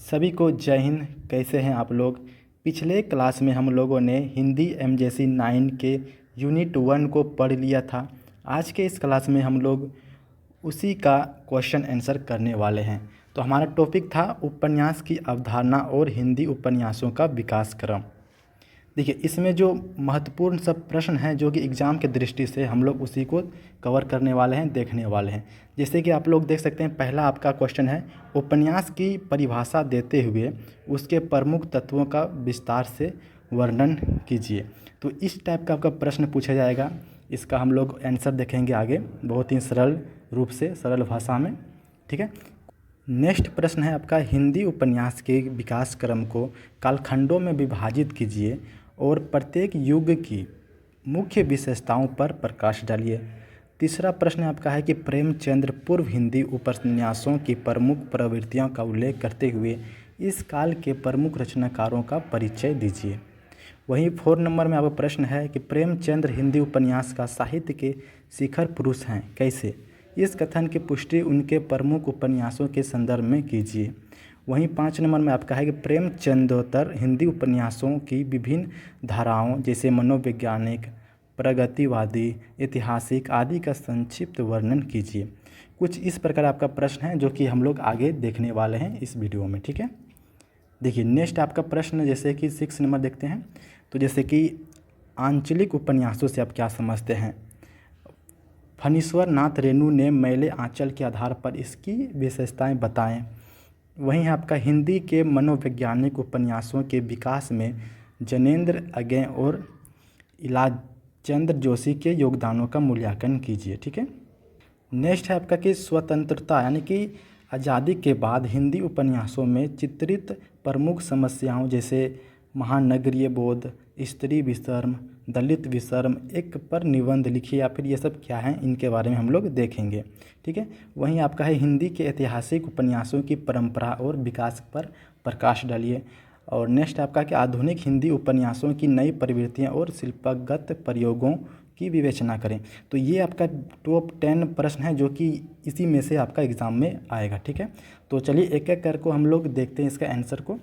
सभी को जय हिंद। कैसे हैं आप लोग। पिछले क्लास में हम लोगों ने हिंदी एमजेसी 9 के यूनिट 1 को पढ़ लिया था। आज के इस क्लास में हम लोग उसी का क्वेश्चन आंसर करने वाले हैं। तो हमारा टॉपिक था उपन्यास की अवधारणा और हिंदी उपन्यासों का विकास क्रम। देखिए, इसमें जो महत्वपूर्ण सब प्रश्न हैं जो कि एग्ज़ाम के दृष्टि से हम लोग उसी को कवर करने वाले हैं, देखने वाले हैं। जैसे कि आप लोग देख सकते हैं, पहला आपका क्वेश्चन है, उपन्यास की परिभाषा देते हुए उसके प्रमुख तत्वों का विस्तार से वर्णन कीजिए। तो इस टाइप का आपका प्रश्न पूछा जाएगा। इसका हम लोग आंसर देखेंगे आगे, बहुत ही सरल रूप से, सरल भाषा में। ठीक है। नेक्स्ट प्रश्न है आपका, हिंदी उपन्यास के विकास क्रम को कालखंडों में विभाजित कीजिए और प्रत्येक युग की मुख्य विशेषताओं पर प्रकाश डालिए। तीसरा प्रश्न आपका है कि प्रेमचंद्र पूर्व हिंदी उपन्यासों की प्रमुख प्रवृत्तियों का उल्लेख करते हुए इस काल के प्रमुख रचनाकारों का परिचय दीजिए। वहीं 4 नंबर में आपका प्रश्न है कि प्रेमचंद्र हिंदी उपन्यास का साहित्य के शिखर पुरुष हैं, कैसे। इस कथन की पुष्टि उनके प्रमुख उपन्यासों के संदर्भ में कीजिए। वहीं 5 नंबर में आपका है कि प्रेमचंदोत्तर हिंदी उपन्यासों की विभिन्न धाराओं जैसे मनोवैज्ञानिक, प्रगतिवादी, ऐतिहासिक आदि का संक्षिप्त वर्णन कीजिए। कुछ इस प्रकार आपका प्रश्न है जो कि हम लोग आगे देखने वाले हैं इस वीडियो में। ठीक है। देखिए, नेक्स्ट आपका प्रश्न जैसे कि 6 नंबर देखते हैं। तो जैसे कि आंचलिक उपन्यासों से आप क्या समझते हैं। फणीश्वर नाथ रेणु ने मैले आंचल के आधार पर इसकी विशेषताएं बताएं। वहीं आपका हिंदी के मनोवैज्ञानिक उपन्यासों के विकास में जैनेंद्र अगें और इलाचंद्र जोशी के योगदानों का मूल्यांकन कीजिए। ठीक है। नेक्स्ट है आपका कि स्वतंत्रता यानी कि आज़ादी के बाद हिंदी उपन्यासों में चित्रित प्रमुख समस्याओं जैसे महानगरीय बोध, स्त्री विषर्म, दलित विषर्म एक पर निबंध लिखिए, या फिर ये सब क्या हैं इनके बारे में हम लोग देखेंगे। ठीक है। वहीं आपका है हिंदी के ऐतिहासिक उपन्यासों की परंपरा और विकास पर प्रकाश डालिए। और नेक्स्ट आपका कि आधुनिक हिंदी उपन्यासों की नई प्रवृत्तियाँ और शिल्पगत प्रयोगों की विवेचना करें। तो ये आपका टॉप 10 प्रश्न है जो कि इसी में से आपका एग्ज़ाम में आएगा। ठीक है। तो चलिए एक एक करके हम लोग देखते हैं इसका आंसर को।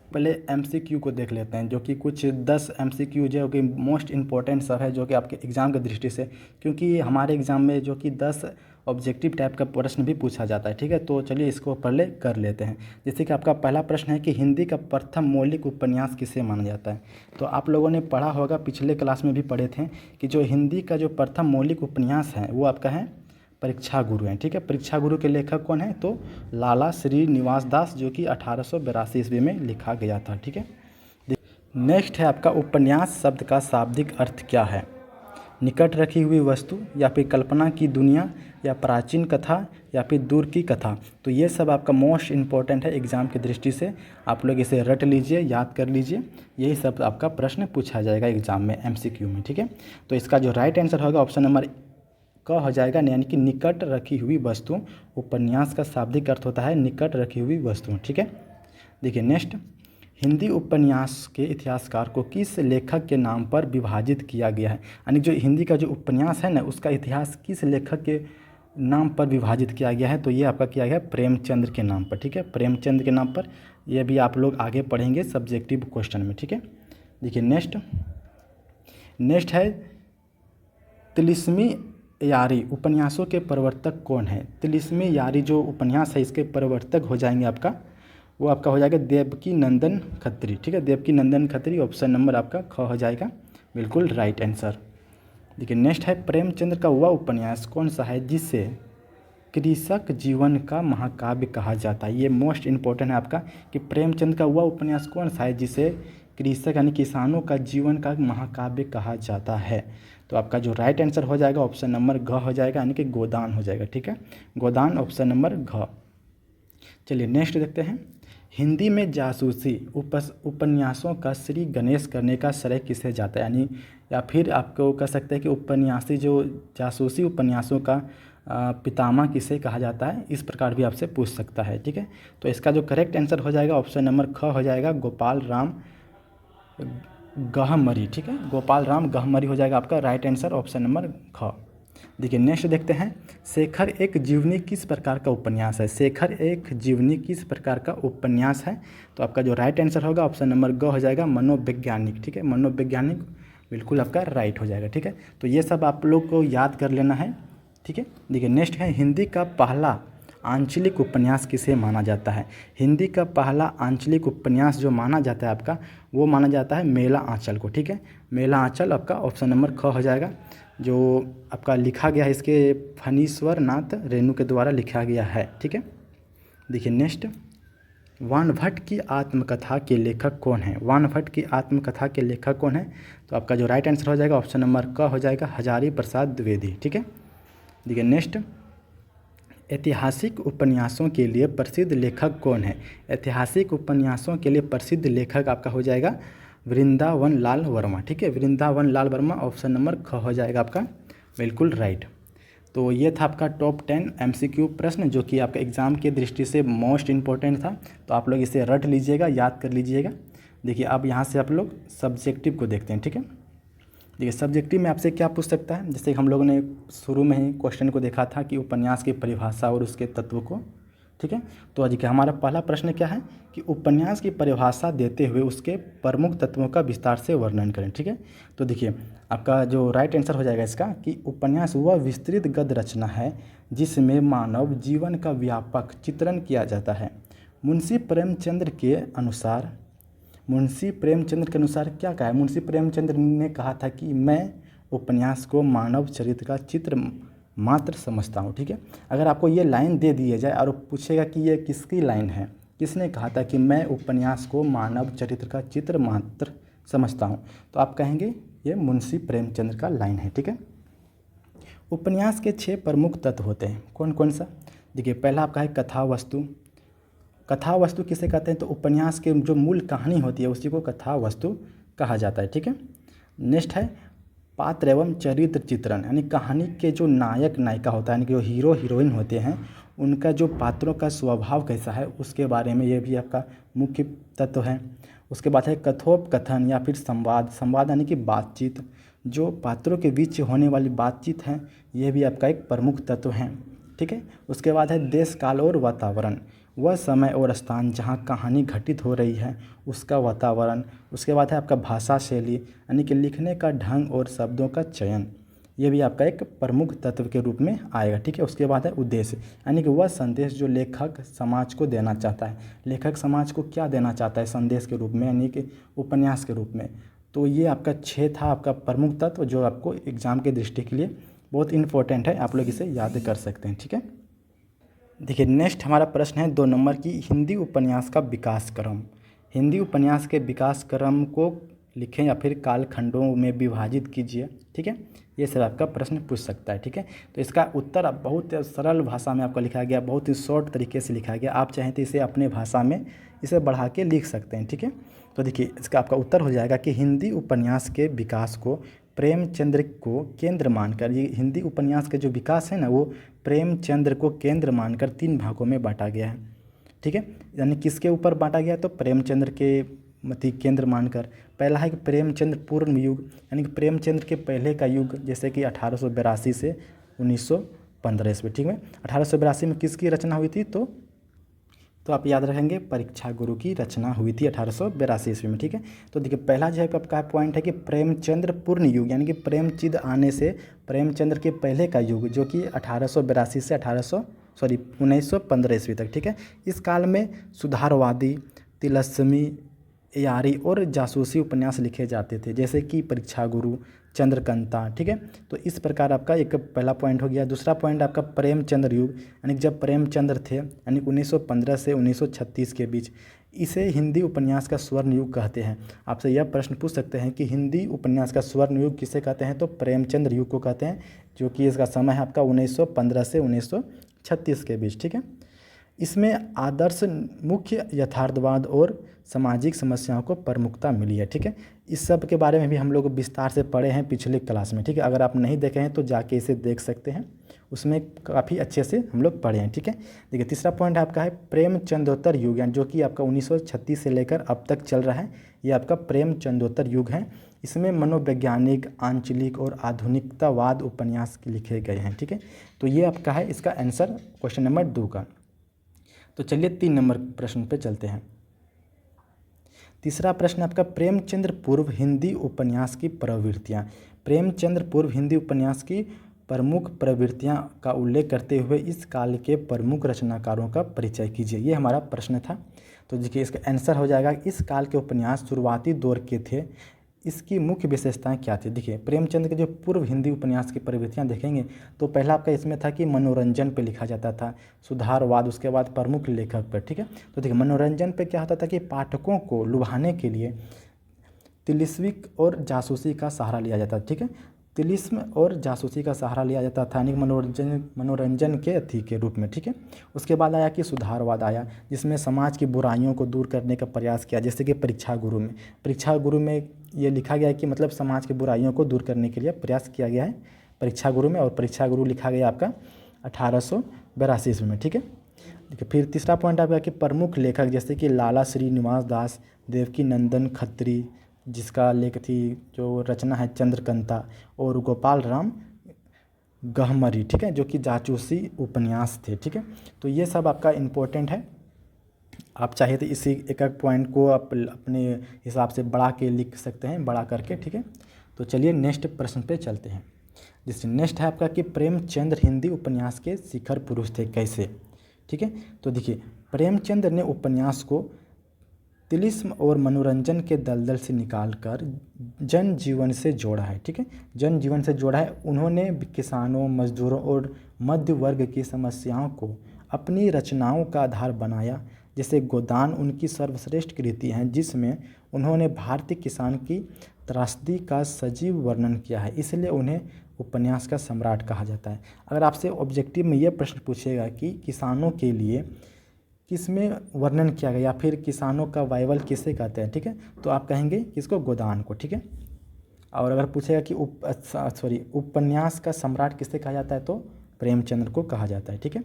पहले एमसीक्यू को देख लेते हैं, जो कि कुछ 10 एमसीक्यू जो कि मोस्ट इम्पॉर्टेंट सब है जो कि आपके एग्ज़ाम की दृष्टि से, क्योंकि हमारे एग्ज़ाम में जो कि 10 ऑब्जेक्टिव टाइप का प्रश्न भी पूछा जाता है। ठीक है। तो चलिए इसको पहले कर लेते हैं। जैसे कि आपका पहला प्रश्न है कि हिंदी का प्रथम मौलिक उपन्यास किसे माना जाता है। तो आप लोगों ने पढ़ा होगा, पिछले क्लास में भी पढ़े थे कि जो हिंदी का जो प्रथम मौलिक उपन्यास है वो आपका है परीक्षा गुरु हैं। ठीक है। परीक्षा गुरु के लेखक कौन है, तो लाला श्रीनिवास दास, जो कि 1882 ईस्वी में लिखा गया था। ठीक है। नेक्स्ट है आपका उपन्यास शब्द का शाब्दिक अर्थ क्या है। निकट रखी हुई वस्तु, या फिर कल्पना की दुनिया, या प्राचीन कथा, या फिर दूर की कथा। तो ये सब आपका मोस्ट इम्पॉर्टेंट है एग्ज़ाम की दृष्टि से। आप लोग इसे रट लीजिए, याद कर लीजिए। यही सब आपका प्रश्न पूछा जाएगा एग्ज़ाम में, एमसीक्यू में। ठीक है। तो इसका जो राइट आंसर होगा ऑप्शन नंबर क हो जाएगा, यानी कि निकट रखी हुई वस्तु। उपन्यास का शाब्दिक अर्थ होता है निकट रखी हुई वस्तु। ठीक है। देखिए नेक्स्ट, हिंदी उपन्यास के इतिहासकार को किस लेखक के नाम पर विभाजित किया गया है। यानी जो हिंदी का जो उपन्यास है ना, उसका इतिहास किस लेखक के नाम पर विभाजित किया गया है। तो ये आपका किया गया प्रेमचंद्र के नाम पर। ठीक है। प्रेमचंद्र के नाम पर। यह भी आप लोग आगे पढ़ेंगे सब्जेक्टिव क्वेश्चन में। ठीक है। देखिए नेक्स्ट है तिलिस्मी यारी उपन्यासों के प्रवर्तक कौन है। तिलिस्मी यारी जो उपन्यास है इसके प्रवर्तक हो जाएंगे आपका, वो आपका हो जाएगा देवकी नंदन खत्री। ठीक है। देवकी नंदन खत्री, ऑप्शन नंबर आपका ख हो जाएगा, बिल्कुल राइट आंसर। देखिए नेक्स्ट है प्रेमचंद्र का वह उपन्यास कौन सा है जिसे कृषक जीवन का महाकाव्य कहा जाता है। ये मोस्ट इम्पोर्टेंट है आपका कि प्रेमचंद्र का वह उपन्यास कौन सा है जिसे कृषक यानी किसानों का जीवन का महाकाव्य कहा जाता है। तो आपका जो राइट आंसर हो जाएगा ऑप्शन नंबर घ हो जाएगा, यानी कि गोदान हो जाएगा। ठीक है। गोदान, ऑप्शन नंबर घ। चलिए नेक्स्ट देखते हैं, हिंदी में जासूसी उपन्यासों का श्री गणेश करने का श्रेय किसे जाता है। यानी या फिर आपको कह सकते हैं कि उपन्यासी जो जासूसी उपन्यासों का पितामह किसे कहा जाता है, इस प्रकार भी आपसे पूछ सकता है। ठीक है। तो इसका जो करेक्ट आंसर हो जाएगा ऑप्शन नंबर ख हो जाएगा, गोपाल राम गहमरी। ठीक है। गोपाल राम गहमरी हो जाएगा आपका राइट आंसर, ऑप्शन नंबर ख। देखिए नेक्स्ट देखते हैं, शेखर एक जीवनी किस प्रकार का उपन्यास है। शेखर एक जीवनी किस प्रकार का उपन्यास है। तो आपका जो राइट आंसर होगा ऑप्शन नंबर ग हो जाएगा, मनोवैज्ञानिक। ठीक है, मनोवैज्ञानिक बिल्कुल आपका राइट हो जाएगा। ठीक है, तो ये सब आप लोग को याद कर लेना है। ठीक है, देखिए नेक्स्ट है, हिंदी का पहला आंचलिक उपन्यास किसे माना जाता है। हिंदी का पहला आंचलिक उपन्यास जो माना जाता है आपका, वो माना जाता है मेला आंचल को। ठीक है, मेला आंचल आपका ऑप्शन नंबर ख हो जाएगा, जो आपका लिखा गया है इसके फणीश्वर नाथ रेणु के द्वारा लिखा गया है। ठीक है, देखिए नेक्स्ट, वानभट्ट की आत्मकथा के लेखक कौन है। वानभट्ट की आत्मकथा के लेखक कौन है। तो आपका जो राइट आंसर हो जाएगा ऑप्शन नंबर क हो जाएगा, हजारी प्रसाद द्विवेदी। ठीक है, देखिए नेक्स्ट, ऐतिहासिक उपन्यासों के लिए प्रसिद्ध लेखक कौन है। ऐतिहासिक उपन्यासों के लिए प्रसिद्ध लेखक आपका हो जाएगा वृंदावन लाल वर्मा। ठीक है, वृंदावन लाल वर्मा ऑप्शन नंबर ख हो जाएगा आपका बिल्कुल राइट। तो ये था आपका टॉप 10 MCQ प्रश्न, जो कि आपका एग्ज़ाम की दृष्टि से मोस्ट इम्पोर्टेंट था। तो आप लोग इसे रट लीजिएगा, याद कर लीजिएगा। देखिए अब यहाँ से आप लोग सब्जेक्टिव को देखते हैं। ठीक है, देखिए सब्जेक्टिव में आपसे क्या पूछ सकता है, जैसे हम लोगों ने शुरू में ही क्वेश्चन को देखा था कि उपन्यास की परिभाषा और उसके तत्व को। ठीक है, तो आज का हमारा पहला प्रश्न क्या है कि उपन्यास की परिभाषा देते हुए उसके प्रमुख तत्वों का विस्तार से वर्णन करें। ठीक है, तो देखिए आपका जो राइट आंसर हो जाएगा इसका कि उपन्यास वह विस्तृत गद्य रचना है जिसमें मानव जीवन का व्यापक चित्रण किया जाता है। मुंशी प्रेमचंद्र के अनुसार क्या कहा है, मुंशी प्रेमचंद्र ने कहा था कि मैं उपन्यास को मानव चरित्र का चित्र मात्र समझता हूँ। ठीक है, अगर आपको ये लाइन दे दी जाए और पूछेगा कि ये किसकी लाइन है, किसने कहा था कि मैं उपन्यास को मानव चरित्र का चित्र मात्र समझता हूँ, तो आप कहेंगे ये मुंशी प्रेमचंद्र का लाइन है। ठीक है, उपन्यास के 6 प्रमुख तत्व होते हैं, कौन कौन सा। देखिए पहला आपका है कथा वस्तु। कथा वस्तु किसे कहते हैं, तो उपन्यास के जो मूल कहानी होती है उसी को कथा वस्तु कहा जाता है। ठीक है, नेक्स्ट है पात्र एवं चरित्र चित्रण, यानी कहानी के जो नायक नायिका होता है, यानी कि जो हीरो हीरोइन होते हैं, उनका जो पात्रों का स्वभाव कैसा है उसके बारे में ये भी आपका मुख्य तत्व है। उसके बाद है कथोपकथन या फिर संवाद यानी कि बातचीत, जो पात्रों के बीच होने वाली बातचीत है ये भी आपका एक प्रमुख तत्व है। ठीक है, उसके बाद है देश काल और वातावरण, वह समय और स्थान जहाँ कहानी घटित हो रही है उसका वातावरण। उसके बाद है आपका भाषा शैली, यानी कि लिखने का ढंग और शब्दों का चयन, ये भी आपका एक प्रमुख तत्व के रूप में आएगा। ठीक है, उसके बाद है उद्देश्य, यानी कि वह संदेश जो लेखक समाज को देना चाहता है। लेखक समाज को क्या देना चाहता है संदेश के रूप में, यानी कि उपन्यास के रूप में। तो ये आपका 6 था आपका प्रमुख तत्व, जो आपको एग्ज़ाम के दृष्टि के लिए बहुत इंपॉर्टेंट है, आप लोग इसे याद कर सकते हैं। ठीक है, देखिए नेक्स्ट हमारा प्रश्न है 2 नंबर की, हिंदी उपन्यास का विकास क्रम। हिंदी उपन्यास के विकास क्रम को लिखें या फिर कालखंडों में विभाजित कीजिए। ठीक है, ये सब आपका प्रश्न पूछ सकता है। ठीक है, तो इसका उत्तर अब बहुत सरल भाषा में आपको लिखा गया, बहुत ही शॉर्ट तरीके से लिखा गया। आप चाहें तो इसे अपने भाषा में इसे बढ़ा के लिख सकते हैं। ठीक है, तो देखिए इसका आपका उत्तर हो जाएगा कि हिंदी उपन्यास के विकास को प्रेमचंद्र को केंद्र मानकर, ये हिंदी उपन्यास का जो विकास है ना वो प्रेमचंद्र को केंद्र मानकर 3 भागों में बांटा गया है। ठीक है, यानी किसके ऊपर बांटा गया, तो प्रेमचंद्र के केंद्र मानकर। पहला है कि प्रेमचंद्र पूर्ण युग, यानी कि प्रेमचंद्र के पहले का युग, जैसे कि 1882 से 1915 ईस्वी। ठीक है, 1882 में किसकी रचना हुई थी, तो आप याद रखेंगे परीक्षा गुरु की रचना हुई थी 1882 ईस्वी में। ठीक है, तो देखिए पहला जो है आपका पॉइंट है कि प्रेमचंद्र पूर्ण युग, यानी कि प्रेमचंद आने से प्रेमचंद्र के पहले का युग, जो कि 1882 से 1915 ईस्वी तक। ठीक है, इस काल में सुधारवादी, तिलस्मी, यारी और जासूसी उपन्यास लिखे जाते थे, जैसे कि परीक्षा गुरु, चंद्रकांता। ठीक है, तो इस प्रकार आपका एक पहला पॉइंट हो गया। दूसरा पॉइंट आपका प्रेमचंद्र युग, यानी जब प्रेमचंद्र थे, यानी 1915 से 1936 के बीच, इसे हिंदी उपन्यास का स्वर्ण युग कहते हैं। आपसे यह प्रश्न पूछ सकते हैं कि हिंदी उपन्यास का स्वर्ण युग किसे कहते हैं, तो प्रेमचंद्र युग को कहते हैं, जो कि इसका समय है आपका 1915 से 1936 के बीच। ठीक है, इसमें आदर्श, मुख्य यथार्थवाद और सामाजिक समस्याओं को प्रमुखता मिली है। ठीक है, इस सब के बारे में भी हम लोग विस्तार से पढ़े हैं पिछले क्लास में। ठीक है, अगर आप नहीं देखे हैं तो जाके इसे देख सकते हैं, उसमें काफ़ी अच्छे से हम लोग पढ़े हैं। ठीक है, देखिए तीसरा पॉइंट आपका है प्रेमचंदोत्तर युग, यानी जो कि आपका 1936 से लेकर अब तक चल रहा है, ये आपका प्रेमचंदोत्तर युग है। इसमें मनोवैज्ञानिक, आंचलिक और आधुनिकतावाद उपन्यास लिखे गए हैं। ठीक है, तो ये आपका है इसका आंसर क्वेश्चन नंबर 2 का। तो चलिए 3 नंबर प्रश्न पे चलते हैं। तीसरा प्रश्न आपका प्रेमचंद्र पूर्व हिंदी उपन्यास की प्रवृत्तियाँ। प्रेमचंद्र पूर्व हिंदी उपन्यास की प्रमुख प्रवृत्तियाँ का उल्लेख करते हुए इस काल के प्रमुख रचनाकारों का परिचय कीजिए, ये हमारा प्रश्न था। तो देखिए इसका आंसर हो जाएगा इस काल के उपन्यास शुरुआती दौर के थे, इसकी मुख्य विशेषताएं क्या थी। देखिए प्रेमचंद के जो पूर्व हिंदी उपन्यास की प्रवृत्तियां देखेंगे तो पहला आपका इसमें था कि मनोरंजन पे लिखा जाता था, सुधारवाद, उसके बाद प्रमुख लेखक पर। ठीक है, तो देखिए मनोरंजन पे क्या होता था कि पाठकों को लुभाने के लिए तिलिस्मी और जासूसी का सहारा लिया जाता था। ठीक है, तिलिस्म और जासूसी का सहारा लिया जाता था, यानी मनोरंजन के अति के रूप में। ठीक है, उसके बाद आया कि सुधारवाद आया, जिसमें समाज की बुराइयों को दूर करने का प्रयास किया, जैसे कि परीक्षा गुरु में ये लिखा गया है कि मतलब समाज की बुराइयों को दूर करने के लिए प्रयास किया गया है परीक्षा गुरु में, और परीक्षा गुरु लिखा गया आपका 1882 ईस्वी में। ठीक है, देखिए फिर तीसरा पॉइंट आपका कि प्रमुख लेखक जैसे कि लाला श्रीनिवास दास, देवकी नंदन खत्री, जिसका लेख थी जो रचना है चंद्रकंता, और गोपाल राम गहमरी। ठीक है, जो कि जासूसी उपन्यास थे। ठीक है, तो ये सब आपका इम्पोर्टेंट है, आप चाहे तो इसी एक एक पॉइंट को आप अपने हिसाब से बढ़ा के लिख सकते हैं, बड़ा करके। ठीक है, तो चलिए नेक्स्ट प्रश्न पे चलते हैं। जैसे नेक्स्ट है आपका कि प्रेमचंद्र हिंदी उपन्यास के शिखर पुरुष थे, कैसे। ठीक है, तो देखिए प्रेमचंद्र ने उपन्यास को तिलिस्म और मनोरंजन के दलदल से निकालकर जन जीवन से जोड़ा है। ठीक है, जन जीवन से जोड़ा है। उन्होंने किसानों, मजदूरों और मध्य वर्ग की समस्याओं को अपनी रचनाओं का आधार बनाया। जैसे गोदान उनकी सर्वश्रेष्ठ कृति है, जिसमें उन्होंने भारतीय किसान की त्रासदी का सजीव वर्णन किया है, इसलिए उन्हें उपन्यास का सम्राट कहा जाता है। अगर आपसे ऑब्जेक्टिव में यह प्रश्न पूछेगा कि किसानों के लिए किसमें वर्णन किया गया या फिर किसानों का बाइबल किसे कहते हैं, ठीक है, तो आप कहेंगे किसको, गोदान को। ठीक है, और अगर पूछेगा कि उपन्यास का सम्राट किसे कहा जाता है, तो प्रेमचंद्र को कहा जाता है। ठीक है,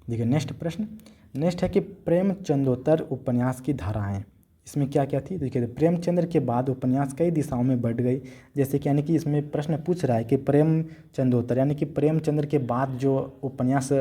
देखिए नेक्स्ट प्रश्न, नेक्स्ट है कि प्रेमचंदोत्तर उपन्यास की धाराएं, इसमें क्या क्या थी। देखिए प्रेमचंद्र के बाद उपन्यास कई दिशाओं में बढ़ गई, जैसे कि यानी कि इसमें प्रश्न पूछ रहा है कि प्रेमचंदोत्तर यानी कि प्रेमचंद्र के बाद जो उपन्यास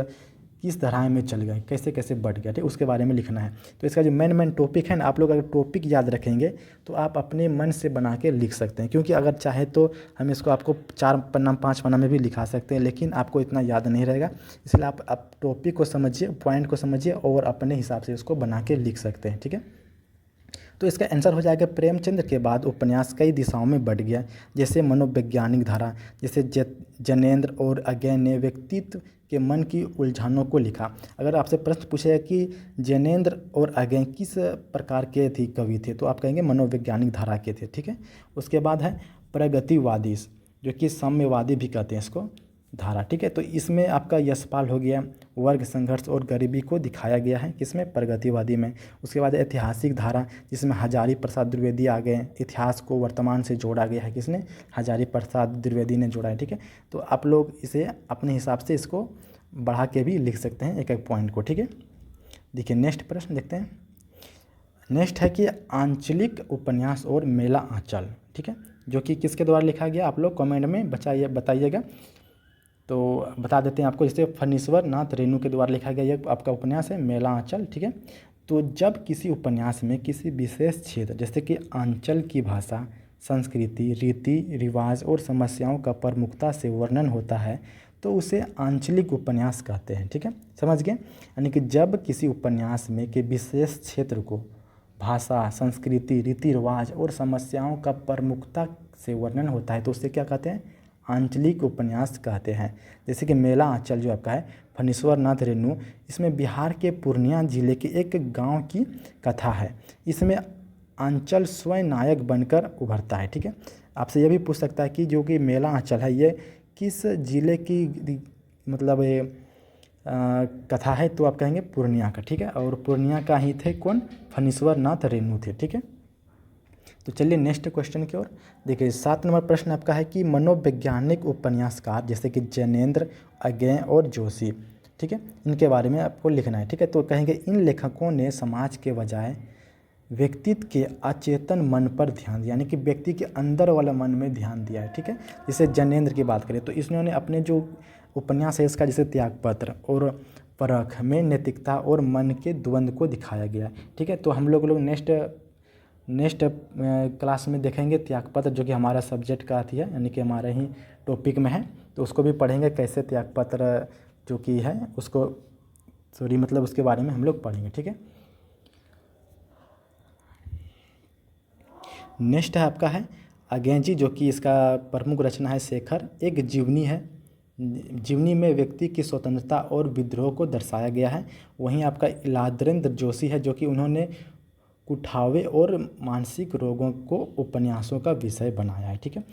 किस धाराएं में चल गए, कैसे कैसे बढ़ गया, ठीक, उसके बारे में लिखना है। तो इसका जो मेन टॉपिक है ना, आप लोग अगर टॉपिक याद रखेंगे तो आप अपने मन से बना के लिख सकते हैं, क्योंकि अगर चाहे तो हम इसको आपको 4 पन्ना 5 पन्ना में भी लिखा सकते हैं, लेकिन आपको इतना याद नहीं रहेगा, इसलिए आप टॉपिक को समझिए, पॉइंट को समझिए और अपने हिसाब से उसको बना के लिख सकते हैं। ठीक है, तो इसका आंसर हो जाएगा प्रेमचंद्र के बाद उपन्यास कई दिशाओं में बढ़ गया, जैसे मनोवैज्ञानिक धारा, जैसे जैनेंद्र और अज्ञे ने व्यक्तित्व के मन की उलझनों को लिखा। अगर आपसे प्रश्न पूछेगा कि जैनेंद्र और अज्ञे किस प्रकार के थी कवि थे, तो आप कहेंगे मनोवैज्ञानिक धारा के थे। ठीक है, उसके बाद है प्रगतिवादी, जो कि साम्यवादी भी कहते हैं इसको, धारा। ठीक है, तो इसमें आपका यशपाल हो गया, वर्ग संघर्ष और गरीबी को दिखाया गया है किसमें, प्रगतिवादी में। उसके बाद ऐतिहासिक धारा, जिसमें हजारी प्रसाद द्विवेदी आ गए, इतिहास को वर्तमान से जोड़ा गया है, किसने, हजारी प्रसाद द्विवेदी ने जोड़ा है। ठीक है, तो आप लोग इसे अपने हिसाब से इसको बढ़ा के भी लिख सकते हैं एक एक पॉइंट को। ठीक है, देखिए नेक्स्ट प्रश्न देखते हैं। नेक्स्ट है कि आंचलिक उपन्यास और मेला आंचल, ठीक है, जो कि किसके द्वारा लिखा गया, आप लोग कमेंट में बताइएगा। तो बता देते हैं आपको, जैसे फणीश्वर नाथ रेणु के द्वारा लिखा गया यह आपका उपन्यास है मेला आंचल। ठीक है, तो जब किसी उपन्यास में किसी विशेष क्षेत्र जैसे कि आंचल की भाषा, संस्कृति, रीति रिवाज और समस्याओं का प्रमुखता से वर्णन होता है तो उसे आंचलिक उपन्यास कहते हैं। ठीक है, समझ गए, यानी कि जब किसी उपन्यास में के विशेष क्षेत्र को भाषा, संस्कृति, रीति रिवाज और समस्याओं का प्रमुखता से वर्णन होता है तो उसे क्या कहते हैं, आंचलिक उपन्यास कहते हैं। जैसे कि मेला आंचल जो आपका है फणीश्वर नाथ रेणु, इसमें बिहार के पूर्णिया जिले के एक गांव की कथा है, इसमें आंचल स्वयं नायक बनकर उभरता है। ठीक है, आपसे यह भी पूछ सकता है कि जो कि मेला आंचल है ये किस जिले की मतलब कथा है, तो आप कहेंगे पूर्णिया का। ठीक है, और पूर्णिया का ही थे कौन, फणीश्वर नाथ रेणु थे। ठीक है, तो चलिए नेक्स्ट क्वेश्चन की ओर। देखिए 7 नंबर प्रश्न आपका है कि मनोवैज्ञानिक उपन्यासकार जैसे कि जैनेंद्र, अगेय और जोशी, ठीक है, इनके बारे में आपको लिखना है, ठीक है। तो कहेंगे इन लेखकों ने समाज के बजाय व्यक्तित्व के अचेतन मन पर ध्यान दिया, यानी कि व्यक्ति के अंदर वाला मन में ध्यान दिया है, ठीक है। जैसे जैनेंद्र की बात करें तो इन्होंने अपने जो उपन्यास है इसका, जैसे त्यागपत्र और परख में नैतिकता और मन के द्वंद्व को दिखाया गया है, ठीक है। तो हम लोग नेक्स्ट क्लास में देखेंगे त्यागपत्र, जो कि हमारा सब्जेक्ट का थी है, यानी कि हमारे ही टॉपिक में है, तो उसको भी पढ़ेंगे कैसे त्यागपत्र जो कि है उसको मतलब उसके बारे में हम लोग पढ़ेंगे, ठीक है। नेक्स्ट है आपका है अगेंजी, जो कि इसका प्रमुख रचना है शेखर, एक जीवनी है। जीवनी में व्यक्ति की स्वतंत्रता और विद्रोह को दर्शाया गया है। वहीं आपका इलाद्रेंद्र जोशी है, जो कि उन्होंने कुठावे और मानसिक रोगों को उपन्यासों का विषय बनाया है, ठीक है।